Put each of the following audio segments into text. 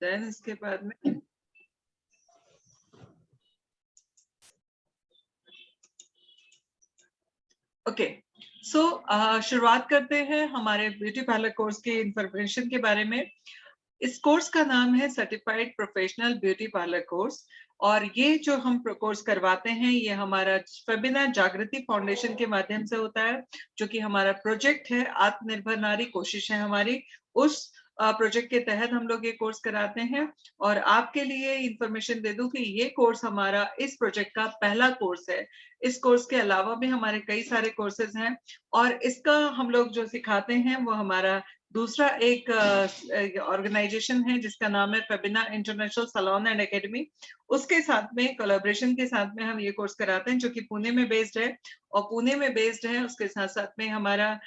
Then इसके बाद में ओके सो शुरुआत करते हैं हमारे ब्यूटी पार्लर कोर्स की इंफॉर्मेशन के बारे में। इस कोर्स का नाम है certified professional beauty parlour course और ये जो हम कोर्स करवाते हैं ये हमारा फेबिना जागृति फाउंडेशन के माध्यम से होता है, जो कि हमारा प्रोजेक्ट है। आत्मनिर्भर नारी कोशिश है हमारी, उस प्रोजेक्ट के तहत हम लोग ये कोर्स कराते हैं। और आपके लिए इंफॉर्मेशन दे दूं कि ये कोर्स हमारा इस प्रोजेक्ट का पहला कोर्स है। इस कोर्स के अलावा भी हमारे कई सारे कोर्सेज हैं और इसका हम लोग जो सिखाते हैं वो हमारा दूसरा एक ऑर्गेनाइजेशन है जिसका नाम है फेबिना इंटरनेशनल सैलून एंड एकेडमी। उसके साथ में कोलैबोरेशन के साथ में हम ये कोर्स कराते हैं, जो कि पुणे में बेस्ड है। और पुणे में बेस्ड है उसके साथ साथ में हमारा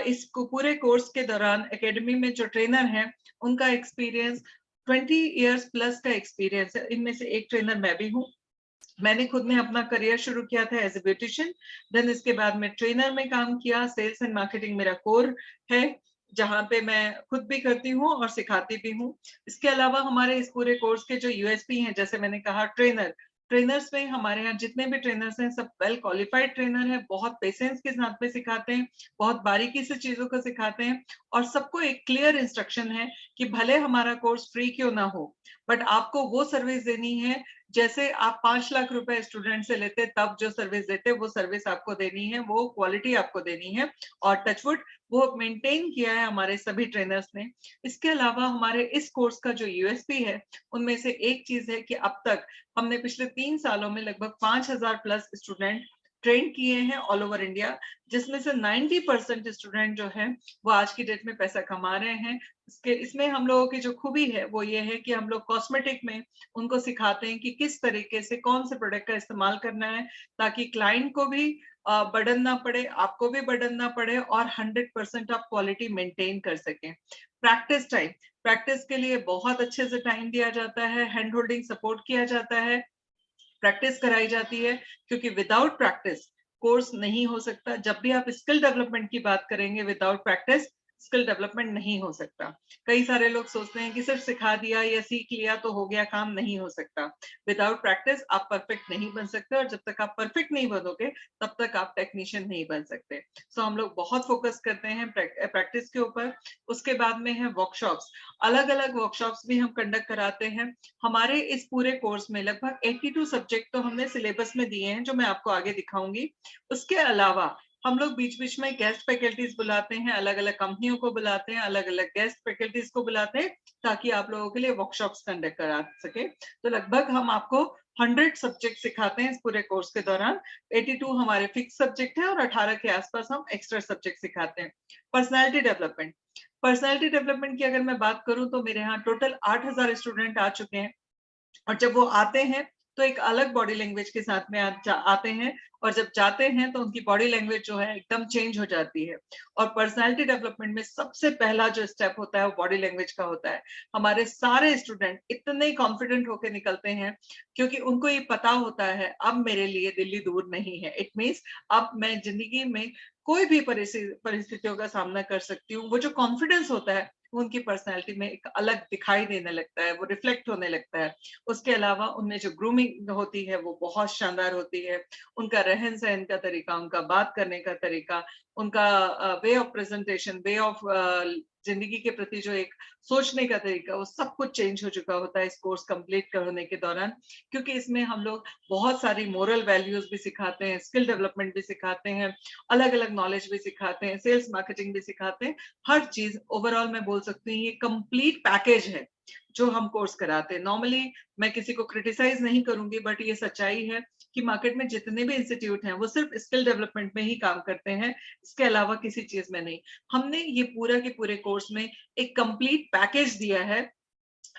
इस पूरे कोर्स के दौरान एकेडमी में जो ट्रेनर हैं उनका एक्सपीरियंस 20 इयर्स प्लस का एक्सपीरियंस है। इनमें से एक ट्रेनर मैं भी हूँ। मैंने खुद ने अपना करियर शुरू किया था एज ए ब्यूटिशियन, देन इसके बाद में ट्रेनर में काम किया। सेल्स एंड मार्केटिंग मेरा कोर है, जहां पे मैं खुद भी करती हूँ और सिखाती भी हूँ। इसके अलावा हमारे इस पूरे कोर्स के जो यूएसपी हैं, जैसे मैंने कहा ट्रेनर्स में हमारे यहाँ जितने भी ट्रेनर्स हैं सब वेल क्वालिफाइड ट्रेनर हैं, बहुत पेशेंस के साथ में सिखाते हैं, बहुत बारीकी से चीजों को सिखाते हैं और सबको एक क्लियर इंस्ट्रक्शन है कि भले हमारा कोर्स फ्री क्यों ना हो, बट आपको वो सर्विस देनी है जैसे आप 5 लाख रुपए स्टूडेंट से लेते तब जो सर्विस देते वो सर्विस आपको देनी है, वो क्वालिटी आपको देनी है। और टचवुड वो मेंटेन किया है हमारे सभी ट्रेनर्स ने। इसके अलावा हमारे इस कोर्स का जो यूएसपी है उनमें से एक चीज है कि अब तक हमने पिछले 3 सालों में लगभग 5000 प्लस स्टूडेंट ट्रेन किए हैं ऑल ओवर इंडिया, जिसमें से 90% स्टूडेंट जो है वो आज की डेट में पैसा कमा रहे हैं। इसमें हम लोगों की जो खूबी है वो ये है कि हम लोग कॉस्मेटिक में उनको सिखाते हैं कि किस तरीके से कौन से प्रोडक्ट का इस्तेमाल करना है, ताकि क्लाइंट को भी बर्डन ना पड़े, आपको भी बर्डन ना पड़े और 100% आप क्वालिटी मेंटेन कर सकें। प्रैक्टिस के लिए बहुत अच्छे से टाइम दिया जाता है, हैंड होल्डिंग सपोर्ट किया जाता है, प्रैक्टिस कराई जाती है, क्योंकि विदाउट प्रैक्टिस कोर्स नहीं हो सकता। जब भी आप स्किल डेवलपमेंट की बात करेंगे, विदाउट प्रैक्टिस स्किल डेवलपमेंट नहीं हो सकता। कई सारे लोग सोचते हैं कि सिर्फ सिखा दिया या सीख लिया तो हो गया काम, नहीं हो सकता। विदाउट प्रैक्टिस आप परफेक्ट नहीं बन सकते और जब तक आप परफेक्ट नहीं बनोगे तब तक आप टेक्नीशियन नहीं बन सकते। सो हम लोग बहुत फोकस करते हैं प्रैक्टिस के ऊपर। उसके बाद में है वर्कशॉप्स, अलग अलग वर्कशॉप्स भी हम कंडक्ट कराते हैं। हमारे इस पूरे कोर्स में लगभग 82 सब्जेक्ट तो हमने सिलेबस में दिए हैं, जो मैं आपको आगे दिखाऊंगी। उसके अलावा हम लोग बीच बीच में गेस्ट फैकल्टीज बुलाते हैं, अलग अलग कंपनियों को बुलाते हैं, अलग अलग गेस्ट फैकल्टीज को बुलाते हैं, ताकि आप लोगों के लिए वर्कशॉप्स कंडक्ट करा सके। तो लगभग हम आपको 100 सब्जेक्ट सिखाते हैं इस पूरे कोर्स के दौरान। 82 हमारे फिक्स सब्जेक्ट है और 18 के आसपास हम एक्स्ट्रा सब्जेक्ट सिखाते हैं। पर्सनैलिटी डेवलपमेंट की अगर मैं बात करूं तो मेरे यहाँ टोटल 8000 स्टूडेंट आ चुके हैं और जब वो आते हैं तो एक अलग बॉडी लैंग्वेज के साथ में आते हैं और जब जाते हैं तो उनकी बॉडी लैंग्वेज जो है एकदम चेंज हो जाती है। और पर्सनालिटी डेवलपमेंट में सबसे पहला जो स्टेप होता है वो बॉडी लैंग्वेज का होता है। हमारे सारे स्टूडेंट इतने कॉन्फिडेंट होकर निकलते हैं क्योंकि उनको ये पता होता है अब मेरे लिए दिल्ली दूर नहीं है। इट मीन्स अब मैं जिंदगी में कोई भी परिस्थितियों का सामना कर सकती हूँ। वो जो कॉन्फिडेंस होता है उनकी पर्सनैलिटी में एक अलग दिखाई देने लगता है, वो रिफ्लेक्ट होने लगता है। उसके अलावा उनमें जो ग्रूमिंग होती है वो बहुत शानदार होती है। उनका रहन सहन का तरीका, उनका बात करने का तरीका, उनका way of presentation, way of जिंदगी के प्रति जो एक सोचने का तरीका, वो सब कुछ चेंज हो चुका होता है इस कोर्स कंप्लीट करने के दौरान। क्योंकि इसमें हम लोग बहुत सारी मोरल वैल्यूज भी सिखाते हैं, स्किल डेवलपमेंट भी सिखाते हैं, अलग अलग नॉलेज भी सिखाते हैं, सेल्स मार्केटिंग भी सिखाते हैं। हर चीज ओवरऑल मैं बोल सकती हूँ ये कंप्लीट पैकेज है जो हम कोर्स कराते हैं। नॉर्मली मैं किसी को क्रिटिसाइज नहीं करूंगी, बट ये सच्चाई है कि मार्केट में जितने भी इंस्टीट्यूट हैं वो सिर्फ स्किल डेवलपमेंट में ही काम करते हैं, इसके अलावा किसी चीज में नहीं। हमने ये पूरा के पूरे कोर्स में एक कंप्लीट पैकेज दिया है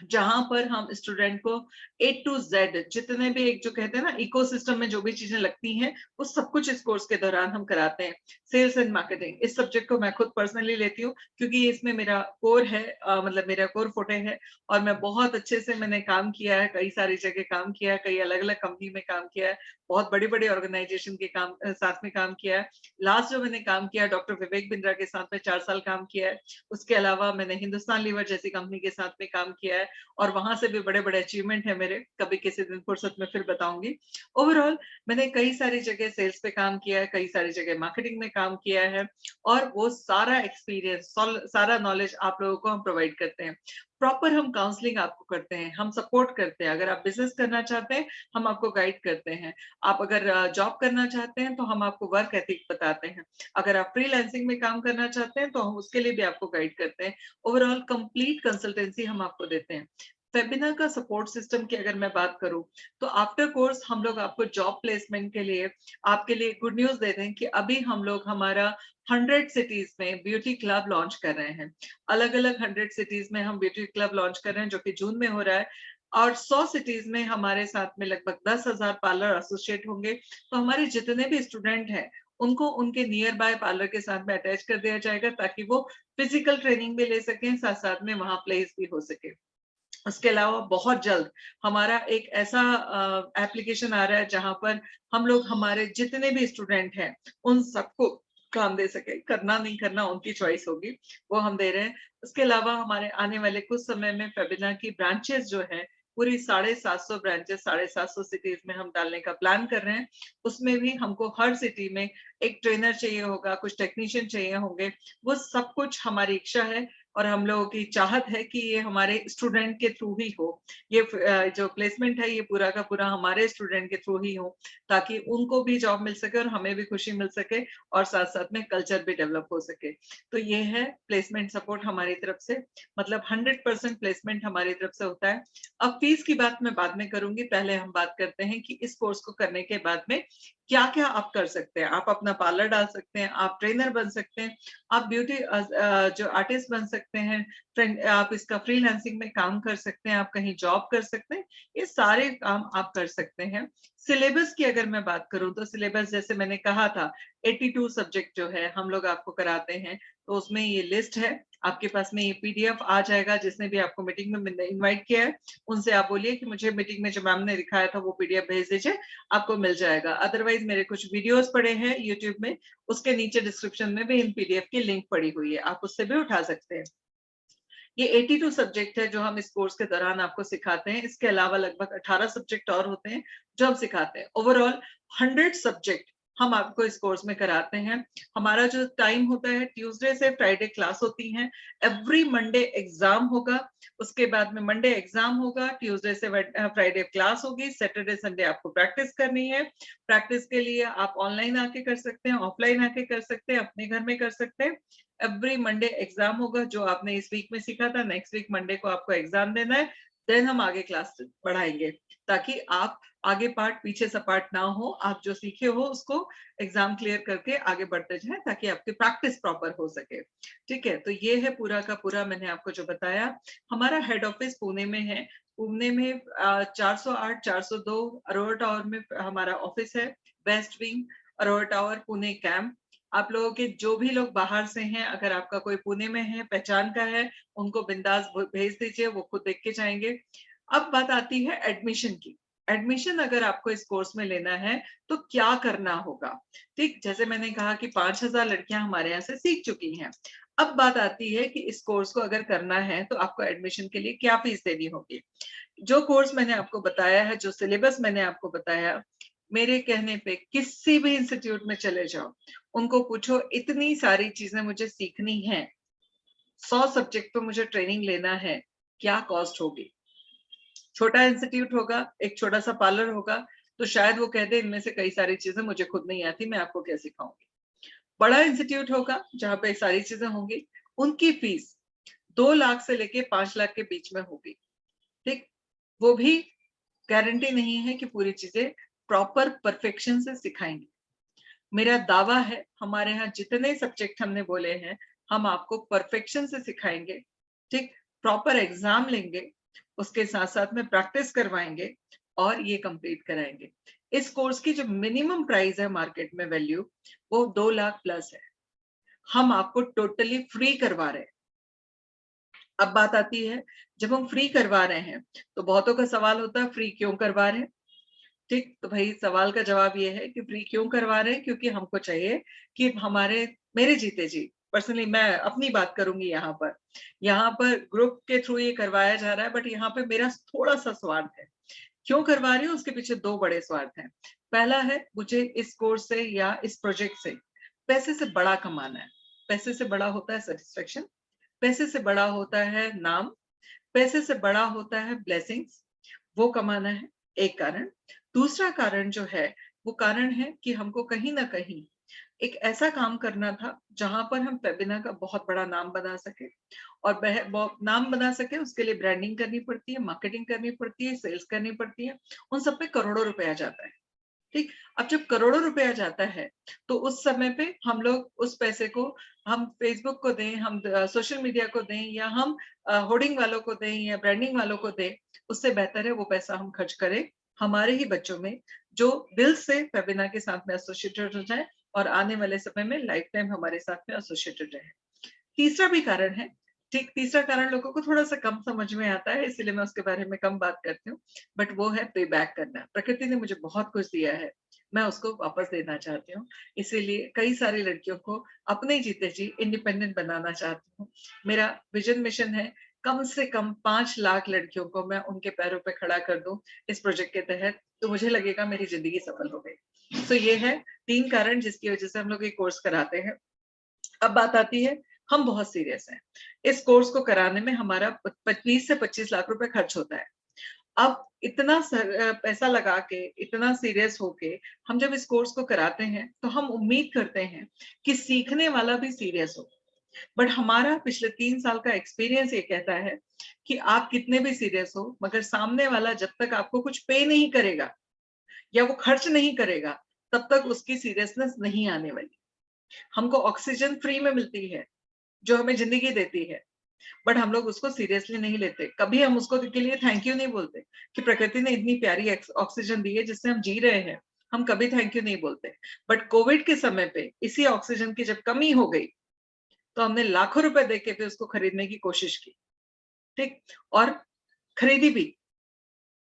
जहां पर हम स्टूडेंट को A to Z जितने भी एक जो कहते हैं ना इकोसिस्टम में जो भी चीजें लगती हैं वो सब कुछ इस कोर्स के दौरान हम कराते हैं। सेल्स एंड मार्केटिंग इस सब्जेक्ट को मैं खुद पर्सनली लेती हूँ क्योंकि इसमें मेरा कोर है, मतलब मेरा कोर फोटे है और मैं बहुत अच्छे से मैंने काम किया है, कई सारी जगह काम किया है, कई अलग अलग कंपनी में काम किया है, बहुत बड़ी बड़ी ऑर्गेनाइजेशन के साथ में काम किया है। लास्ट जो मैंने काम किया डॉक्टर विवेक बिंद्रा के साथ में 4 साल काम किया है। उसके अलावा मैंने हिंदुस्तान लीवर जैसी कंपनी के साथ में काम किया है। है और वहां से भी बड़े बड़े अचीवमेंट है मेरे, कभी किसी दिन फुर्सत में फिर बताऊंगी। ओवरऑल मैंने कई सारी जगह सेल्स पे काम किया है, कई सारी जगह मार्केटिंग में काम किया है, और वो सारा एक्सपीरियंस, सारा नॉलेज आप लोगों को हम प्रोवाइड करते हैं। प्रॉपर हम काउंसलिंग आपको करते हैं, हम सपोर्ट करते हैं। अगर आप बिजनेस करना चाहते हैं, हम आपको गाइड करते हैं। आप अगर जॉब करना चाहते हैं, तो हम आपको वर्क एथिक बताते हैं। अगर आप फ्रीलांसिंग में काम करना चाहते हैं, तो हम उसके लिए भी आपको गाइड करते हैं। ओवरऑल कंप्लीट कंसल्टेंसी हम आपको देते हैं। वेबिनार का सपोर्ट सिस्टम की अगर मैं बात करूं, तो आफ्टर कोर्स हम लोग आपको जॉब प्लेसमेंट के लिए, आपके लिए गुड न्यूज दे दें कि अभी हम लोग हमारा 100 सिटीज में ब्यूटी क्लब लॉन्च कर रहे हैं। अलग अलग 100 सिटीज में हम ब्यूटी क्लब लॉन्च कर रहे हैं, जो कि जून में हो रहा है। और 100 सिटीज में हमारे साथ में लगभग 10,000 पार्लर एसोसिएट होंगे। तो हमारे जितने भी स्टूडेंट हैं, उनको उनके नियर बाय पार्लर के साथ में अटैच कर दिया जाएगा, ताकि वो फिजिकल ट्रेनिंग भी ले सकें, साथ साथ में वहां प्लेस भी हो सके। उसके अलावा बहुत जल्द हमारा एक ऐसा एप्लीकेशन आ रहा है, जहां पर हम लोग हमारे जितने भी स्टूडेंट हैं उन सबको काम दे सके। करना नहीं करना उनकी चॉइस होगी, वो हम दे रहे हैं। उसके अलावा हमारे आने वाले कुछ समय में फेबिना की ब्रांचेस जो है, पूरी 750 ब्रांचेस 750 सिटीज में हम डालने का प्लान कर रहे हैं। उसमें भी हमको हर सिटी में एक ट्रेनर चाहिए होगा, कुछ टेक्नीशियन चाहिए होंगे। वो सब कुछ हमारी इच्छा है और हम लोगों की चाहत है कि ये हमारे स्टूडेंट के थ्रू ही हो। ये जो प्लेसमेंट है, ये पूरा का पूरा हमारे स्टूडेंट के थ्रू ही हो, ताकि उनको भी जॉब मिल सके और हमें भी खुशी मिल सके, और साथ साथ में कल्चर भी डेवलप हो सके। तो ये है प्लेसमेंट सपोर्ट हमारी तरफ से, मतलब 100% प्लेसमेंट हमारी तरफ से होता है। अब फीस की बात मैं बाद में करूंगी, पहले हम बात करते हैं कि इस कोर्स को करने के बाद में क्या क्या आप कर सकते हैं। आप अपना पार्लर डाल सकते हैं, आप ट्रेनर बन सकते हैं, आप ब्यूटी जो आर्टिस्ट बन सकते हैं, आप इसका फ्रीलांसिंग में काम कर सकते हैं, आप कहीं जॉब कर सकते हैं। ये सारे काम आप कर सकते हैं। सिलेबस की अगर मैं बात करूं, तो सिलेबस जैसे मैंने कहा था, 82 सब्जेक्ट जो है हम लोग आपको कराते हैं। तो उसमें ये लिस्ट है आपके पास में, ये पीडीएफ आ जाएगा। जिसने भी आपको मीटिंग में इनवाइट किया है, उनसे आप बोलिए कि मुझे मीटिंग में जो मैम ने दिखाया था वो पीडीएफ भेज दीजिए, आपको मिल जाएगा। अदरवाइज मेरे कुछ वीडियोस पड़े हैं यूट्यूब में, उसके नीचे डिस्क्रिप्शन में भी इन पीडीएफ की लिंक पड़ी हुई है, आप उससे भी उठा सकते हैं। ये 82 सब्जेक्ट है जो हम इस कोर्स के दौरान आपको सिखाते हैं। इसके अलावा लगभग 18 सब्जेक्ट और होते हैं जो हम सिखाते हैं। ओवरऑल 100 सब्जेक्ट हम आपको इस कोर्स में कराते हैं। हमारा जो टाइम होता है, ट्यूसडे से फ्राइडे क्लास होती है, एवरी मंडे एग्जाम होगा। उसके बाद में मंडे एग्जाम होगा, ट्यूसडे से फ्राइडे क्लास होगी, सैटरडे संडे आपको प्रैक्टिस करनी है। प्रैक्टिस के लिए आप ऑनलाइन आके कर सकते हैं, ऑफलाइन आके कर सकते हैं, अपने घर में कर सकते हैं। एवरी मंडे एग्जाम होगा। जो आपने इस वीक में सीखा था, नेक्स्ट वीक मंडे को आपको एग्जाम देना है। देन हम आगे क्लास बढ़ाएंगे, ताकि आप आगे पार्ट पीछे सा पार्ट ना हो। आप जो सीखे हो उसको एग्जाम क्लियर करके आगे बढ़ते जाएं, ताकि आपकी प्रैक्टिस प्रॉपर हो सके। ठीक है, तो ये है पूरा का पूरा मैंने आपको जो बताया। हमारा हेड ऑफिस पुणे में है। पुणे में 408 402 अरोरा टावर में हमारा ऑफिस है। West Wing, Aurora Tower, Pune camp. आप लोगों के जो भी लोग बाहर से हैं, अगर आपका कोई पुणे में है, पहचान का है, उनको बिंदास भेज दीजिए, वो खुद देख के जाएंगे। अब बात आती है एडमिशन की। एडमिशन अगर आपको इस कोर्स में लेना है, तो क्या करना होगा। ठीक, जैसे मैंने कहा कि 5,000 लड़कियां हमारे यहाँ से सीख चुकी हैं। अब बात आती है कि इस कोर्स को अगर करना है, तो आपको एडमिशन के लिए क्या फीस देनी होगी। जो कोर्स मैंने आपको बताया है, जो सिलेबस मैंने आपको बताया, मेरे कहने पे किसी भी इंस्टीट्यूट में चले जाओ, उनको पूछो इतनी सारी चीजें मुझे सीखनी है, 100 सब्जेक्ट पे मुझे ट्रेनिंग लेना है, क्या कॉस्ट होगी। छोटा इंस्टीट्यूट होगा, एक छोटा सा पार्लर होगा, तो शायद वो कह दे इनमें से कई सारी चीजें मुझे खुद नहीं आती, मैं आपको क्या सिखाऊंगी। बड़ा इंस्टीट्यूट होगा जहाँ पे सारी चीजें होंगी, उनकी फीस 2 लाख से लेके 5 लाख के बीच में होगी। ठीक, वो भी गारंटी नहीं है कि पूरी चीजें प्रॉपर परफेक्शन से सिखाएंगे। मेरा दावा है, हमारे यहाँ जितने सब्जेक्ट हमने बोले हैं, हम आपको परफेक्शन से सिखाएंगे। ठीक, प्रॉपर एग्जाम लेंगे, उसके साथ साथ में प्रैक्टिस करवाएंगे, और ये कंप्लीट कराएंगे। इस कोर्स की जो मिनिमम प्राइस है मार्केट में वैल्यू, वो 2 लाख प्लस है। हम आपको टोटली फ्री करवा रहे हैं। अब बात आती है, जब हम फ्री करवा रहे हैं, तो बहुतों का सवाल होता है फ्री क्यों करवा रहे हैं। ठीक, तो भाई सवाल का जवाब ये है कि फ्री क्यों करवा रहे हैं, क्योंकि हमको चाहिए कि हमारे मेरे जीते जी पर्सनली मैं अपनी बात करूंगी यहाँ पर ग्रुप के थ्रू ये करवाया जा रहा है, बट यहाँ पे मेरा थोड़ा सा स्वार्थ है। क्यों करवा रही हूँ, उसके पीछे दो बड़े स्वार्थ हैं। पहला है, मुझे इस कोर्स से या इस प्रोजेक्ट से पैसे से बड़ा कमाना है। पैसे से बड़ा होता है सेटिस्फेक्शन, पैसे से बड़ा होता है नाम, पैसे से बड़ा होता है ब्लेसिंग्स, वो कमाना है, एक कारण। दूसरा कारण जो है, वो कारण है कि हमको कहीं ना कहीं एक ऐसा काम करना था जहां पर हम फेबिना का बहुत बड़ा नाम बना सके, और नाम बना सके उसके लिए ब्रांडिंग करनी पड़ती है, मार्केटिंग करनी पड़ती है, सेल्स करनी पड़ती है, उन सब पे करोड़ों रुपया जाता है। ठीक, अब जब करोड़ों रुपया जाता है तो उस समय पे हम लोग उस पैसे को हम फेसबुक को दें, हम सोशल मीडिया को दें, या हम होर्डिंग वालों को दें या ब्रांडिंग वालों को दें, उससे बेहतर है वो पैसा हम खर्च करें हमारे ही बच्चों में, जो दिल से फेबिना के साथ में एसोसिएटेड हो जाए और आने वाले समय में लाइफ टाइम हमारे साथ में एसोसिएटेड रहे। तीसरा भी कारण है, ठीक, तीसरा कारण लोगों को थोड़ा सा कम समझ में आता है, इसीलिए मैं उसके बारे में कम बात करती हूँ, बट वो है पे बैक करना। प्रकृति ने मुझे बहुत कुछ दिया है, मैं उसको वापस देना चाहती हूँ, इसीलिए कई सारी लड़कियों को अपने जीते जी इंडिपेंडेंट बनाना चाहती हूँ। मेरा विजन मिशन है कम से कम 5 लाख लड़कियों को मैं उनके पैरों पे खड़ा कर दूं इस प्रोजेक्ट के तहत, तो मुझे लगेगा मेरी जिंदगी सफल हो गई। तो ये है 3 कारण जिसकी वजह से हम लोग ये कोर्स कराते हैं। अब बात आती है, हम बहुत सीरियस हैं। इस कोर्स को कराने में हमारा 20 से 25 लाख रुपए खर्च होता है। अब इतना पैसा लगा के, इतना सीरियस होके हम जब इस कोर्स को कराते हैं तो हम उम्मीद करते हैं कि सीखने वाला भी सीरियस हो। बट हमारा पिछले 3 साल का एक्सपीरियंस ये कहता है कि आप कितने भी सीरियस हो, मगर सामने वाला जब तक आपको कुछ पे नहीं करेगा या वो खर्च नहीं करेगा, तब तक उसकी सीरियसनेस नहीं आने वाली। हमको ऑक्सीजन फ्री में मिलती है जो हमें जिंदगी देती है, बट हम लोग उसको सीरियसली नहीं लेते। कभी हम उसको के लिए थैंक यू नहीं बोलते कि प्रकृति ने इतनी प्यारी ऑक्सीजन दी है जिससे हम जी रहे हैं, हम कभी थैंक यू नहीं बोलते। बट कोविड के समय पे इसी ऑक्सीजन की जब कमी हो गई तो हमने लाखों रुपए देके भी उसको खरीदने की कोशिश की, ठीक, और खरीदी भी,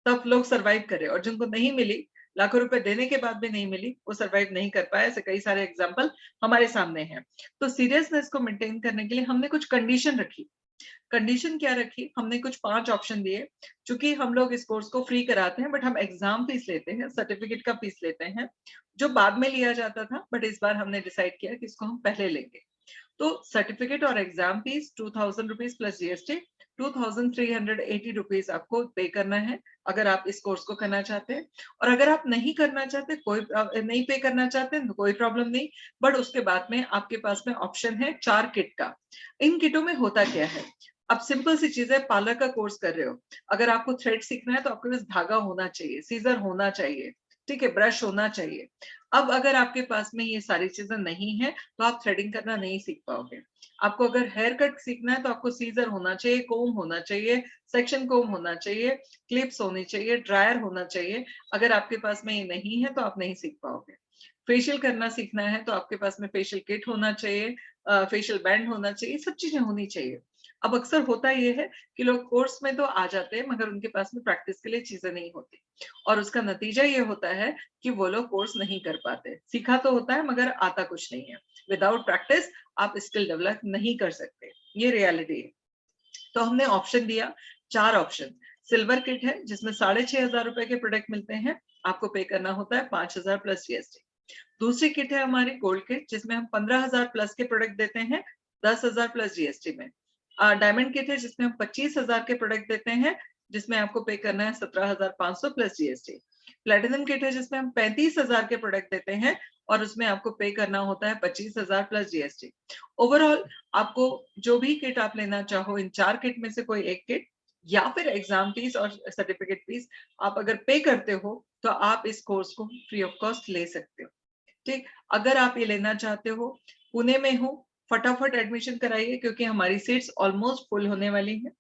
तब लोग सरवाइव करे, और जिनको नहीं मिली, लाखों रुपए देने के बाद भी नहीं मिली, वो सरवाइव नहीं कर पाए। ऐसे कई सारे एग्जाम्पल हमारे सामने हैं। तो सीरियसनेस को मेंटेन करने के लिए हमने कुछ कंडीशन रखी। कंडीशन क्या रखी, हमने कुछ 5 ऑप्शन दिए। चूंकि हम लोग इस कोर्स को फ्री कराते हैं, बट हम एग्जाम फीस लेते हैं, सर्टिफिकेट का फीस लेते हैं, जो बाद में लिया जाता था, बट इस बार हमने डिसाइड किया कि इसको हम पहले लेंगे। तो सर्टिफिकेट और exam fees 2000 rupees plus GST, 2380 rupees आपको पे करना है अगर आप इस कोर्स को करना चाहते हैं। और अगर आप नहीं करना चाहते, कोई नहीं पे करना चाहते तो कोई प्रॉब्लम नहीं, बट उसके बाद में आपके पास में ऑप्शन है 4 किट का। इन किटों में होता क्या है, अब सिंपल सी चीज है, पार्लर का कोर्स कर रहे हो, अगर आपको थ्रेड सीखना है तो आपके पास धागा होना चाहिए, सीजर होना चाहिए, ठीक है, ब्रश होना चाहिए। अब अगर आपके पास में ये सारी चीजें नहीं है तो आप थ्रेडिंग करना नहीं सीख पाओगे। आपको अगर हेयर कट सीखना है तो आपको सीजर होना चाहिए, कोम होना चाहिए, सेक्शन कोम होना चाहिए, क्लिप्स होनी चाहिए, ड्रायर होना चाहिए। अगर आपके पास में ये नहीं है तो आप नहीं सीख पाओगे। फेशियल करना सीखना है तो आपके पास में फेशियल किट होना चाहिए, फेशियल बैंड होना चाहिए, सब चीजें होनी चाहिए। अब अक्सर होता ये है कि लोग कोर्स में तो आ जाते हैं मगर उनके पास में प्रैक्टिस के लिए चीजें नहीं होती, और उसका नतीजा ये होता है कि वो लोग कोर्स नहीं कर पाते। सीखा तो होता है मगर आता कुछ नहीं है। विदाउट प्रैक्टिस आप स्किल डेवलप नहीं कर सकते, ये रियलिटी है। तो हमने ऑप्शन दिया, 4 ऑप्शन। सिल्वर किट है जिसमें 6500 रुपए के प्रोडक्ट मिलते हैं, आपको पे करना होता है 5000 प्लस जीएसटी। दूसरी किट है हमारी गोल्ड किट जिसमें हम 15000 प्लस के प्रोडक्ट देते हैं 10,000 प्लस जीएसटी में। डायमंड किट है जिसमें हम 25,000 के प्रोडक्ट देते हैं, जिसमें आपको पे करना है 17,500 प्लस जीएसटी। प्लेटिनम किट है जिसमें हम 35,000 के प्रोडक्ट देते हैं और उसमें आपको पे करना होता है 25,000 प्लस जीएसटी। ओवरऑल आपको जो भी किट आप लेना चाहो, इन 4 किट में से कोई एक किट या फिर एग्जाम फीस और सर्टिफिकेट फीस आप अगर पे करते हो तो आप इस कोर्स को फ्री ऑफ कॉस्ट ले सकते हो। ठीक, अगर आप ये लेना चाहते हो, पुणे में हो, फटाफट एडमिशन कराइए क्योंकि हमारी सीट्स ऑलमोस्ट फुल होने वाली हैं।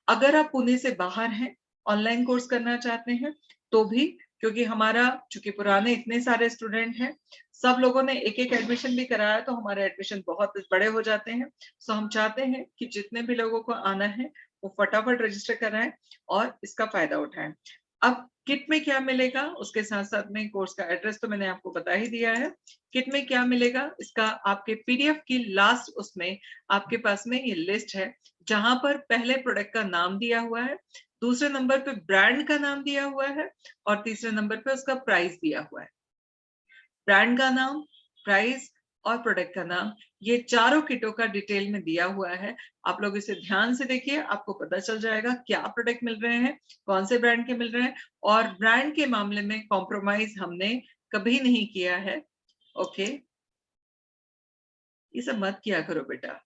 अगर आप पुणे से बाहर हैं, ऑनलाइन कोर्स करना चाहते हैं तो भी, क्योंकि हमारा चूंकि पुराने इतने सारे स्टूडेंट हैं, सब लोगों ने एक एक एडमिशन भी कराया तो हमारे एडमिशन बहुत बड़े हो जाते हैं। सो हम चाहते हैं कि जितने भी लोगों को आना है वो फटाफट रजिस्टर कराएं और इसका फायदा उठाएं। अब किट में क्या मिलेगा, उसके साथ साथ में कोर्स का एड्रेस तो मैंने आपको बता ही दिया है। किट में क्या मिलेगा, इसका आपके पीडीएफ की लास्ट उसमें आपके पास में ये लिस्ट है, जहां पर पहले प्रोडक्ट का नाम दिया हुआ है, दूसरे नंबर पे ब्रांड का नाम दिया हुआ है, और तीसरे नंबर पे उसका प्राइस दिया हुआ है। ब्रांड का नाम, प्राइस और प्रोडक्ट का नाम, ये चारों किटों का डिटेल में दिया हुआ है। आप लोग इसे ध्यान से देखिए, आपको पता चल जाएगा क्या प्रोडक्ट मिल रहे हैं, कौन से ब्रांड के मिल रहे हैं, और ब्रांड के मामले में कॉम्प्रोमाइज हमने कभी नहीं किया है। ओके, ये सब मत किया करो बेटा,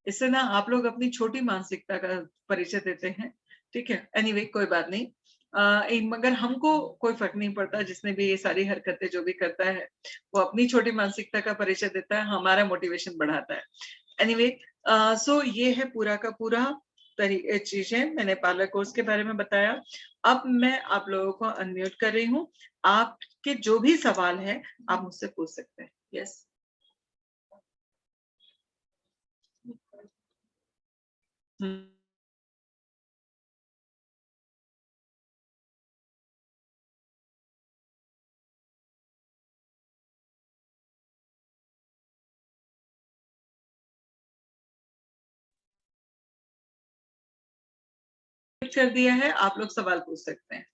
इससे ना आप लोग अपनी छोटी मानसिकता का परिचय देते हैं। ठीक है, एनीवे कोई बात नहीं। मगर हमको कोई फर्क नहीं पड़ता, जिसने भी ये सारी हरकतें जो भी करता है वो अपनी छोटी मानसिकता का परिचय देता है, हमारा मोटिवेशन बढ़ाता है। एनीवे सो ये है पूरा का पूरा चीजें मैंने पार्लर कोर्स के बारे में बताया। अब मैं आप लोगों को अनम्यूट कर रही हूँ, आपके जो भी सवाल है आप मुझसे पूछ सकते हैं। यस कर दिया है, आप लोग सवाल पूछ सकते हैं।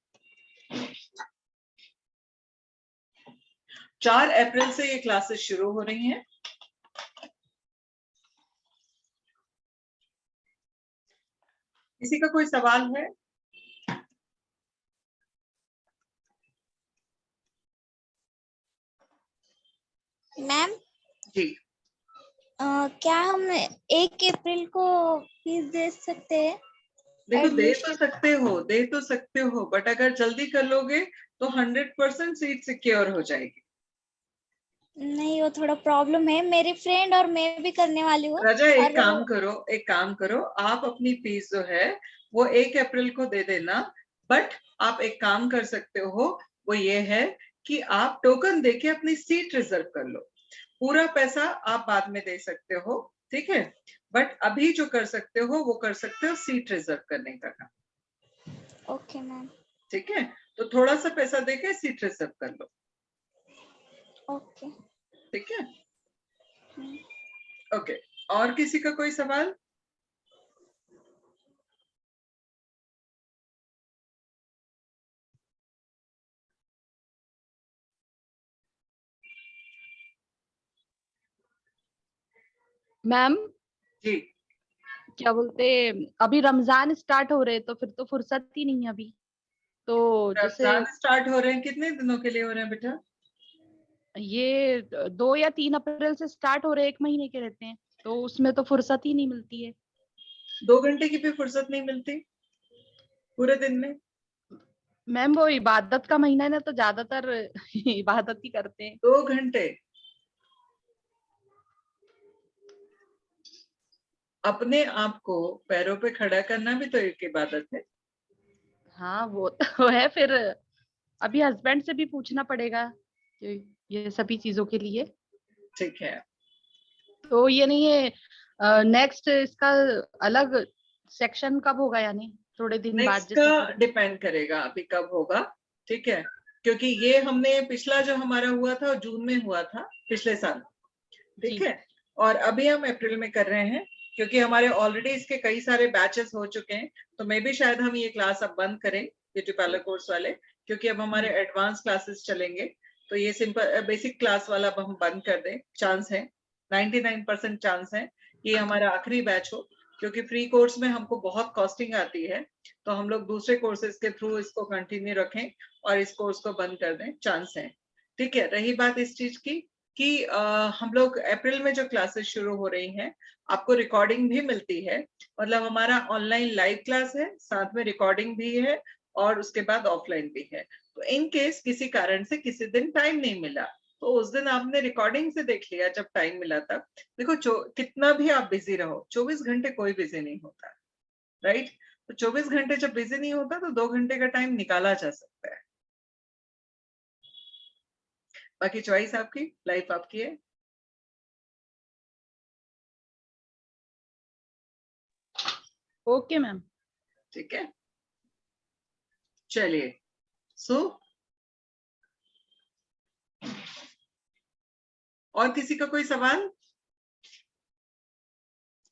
4 अप्रैल से ये क्लासेस शुरू हो रही हैं। किसी का कोई सवाल है? मैम जी, क्या हम 1 अप्रैल को फीस दे सकते हैं? देखो एडमिशन दे तो सकते हो, बट अगर जल्दी कर लोगे तो 100% सीट सिक्योर हो जाएगी। नहीं, वो थोड़ा प्रॉब्लम है, मेरी फ्रेंड और मैं भी करने वाली हूँ। राजा और एक काम करो, आप अपनी फीस जो है वो 1 अप्रैल को दे देना, बट आप एक काम कर सकते हो, वो ये है कि आप टोकन देके अपनी सीट रिजर्व कर लो। पूरा पैसा आप बाद में दे सकते हो, ठीक है, बट अभी जो कर सकते हो वो कर सकते हो सीट रिजर्व करने का काम। Okay ma'am. ठीक है, तो थोड़ा सा पैसा देके सीट रिजर्व कर लो। ओके। ठीक है, ओके। और किसी का कोई सवाल? मैम जी, क्या बोलते, अभी रमजान स्टार्ट हो रहे तो फिर तो फुर्सत ही नहीं है अभी, तो जैसे रमजान स्टार्ट हो रहे हैं, कितने दिनों के लिए हो रहे हैं बेटा? ये 2 या 3 अप्रैल से स्टार्ट हो रहे, 1 महीने के रहते हैं, तो उसमें तो फुर्सत ही नहीं मिलती है। 2 घंटे की भी फुर्सत नहीं मिलती पूरे दिन में? मैम वो इबादत का महीना है ना, तो ज्यादातर इबादत ही करते हैं। 2 घंटे अपने आप को पैरों पे खड़ा करना भी तो एक इबादत है। हाँ वो तो है, फिर अभी हस्बैंड से भी पूछना पड़ेगा कि ये सभी चीजों के लिए। ठीक है, तो ये नहीं है, नेक्स्ट इसका अलग सेक्शन कब होगा, यानी थोड़े दिन बाद नेक्स्ट जैसे का फिर। डिपेंड करेगा अभी कब होगा। ठीक है, क्योंकि ये हमने पिछला जो हमारा हुआ था जून में हुआ था पिछले साल। ठीक जी है, और अभी हम अप्रैल में कर रहे हैं, क्योंकि हमारे ऑलरेडी इसके कई सारे बैचेस हो चुके हैं, तो मे भी शायद हम ये क्लास अब बंद करें ब्यूटी पार्लर कोर्स वाले, क्योंकि अब हमारे एडवांस क्लासेस चलेंगे। तो ये सिंपल बेसिक क्लास वाला अब हम बंद कर दें, चांस है 99% चांस है कि हमारा आखिरी बैच हो, क्योंकि फ्री कोर्स में हमको बहुत कॉस्टिंग आती है, तो हम लोग दूसरे कोर्सेज के थ्रू इसको कंटिन्यू रखें और इस कोर्स को बंद कर दें, चांस है। ठीक है, रही बात इस चीज की कि हम लोग अप्रैल में जो क्लासेस शुरू हो रही हैं, आपको रिकॉर्डिंग भी मिलती है, मतलब हमारा ऑनलाइन लाइव क्लास है, साथ में रिकॉर्डिंग भी है, और उसके बाद ऑफलाइन भी है। तो इन केस किसी कारण से किसी दिन टाइम नहीं मिला, तो उस दिन आपने रिकॉर्डिंग से देख लिया जब टाइम मिला तब। देखो कितना भी आप बिजी रहो, 24 घंटे कोई बिजी नहीं होता, राइट? तो 24 घंटे जब बिजी नहीं होता तो 2 घंटे का टाइम निकाला जा सकता है। बाकी चॉइस आपकी, लाइफ आपकी है। Okay ma'am. ठीक है, चलिए, सो और किसी का कोई सवाल?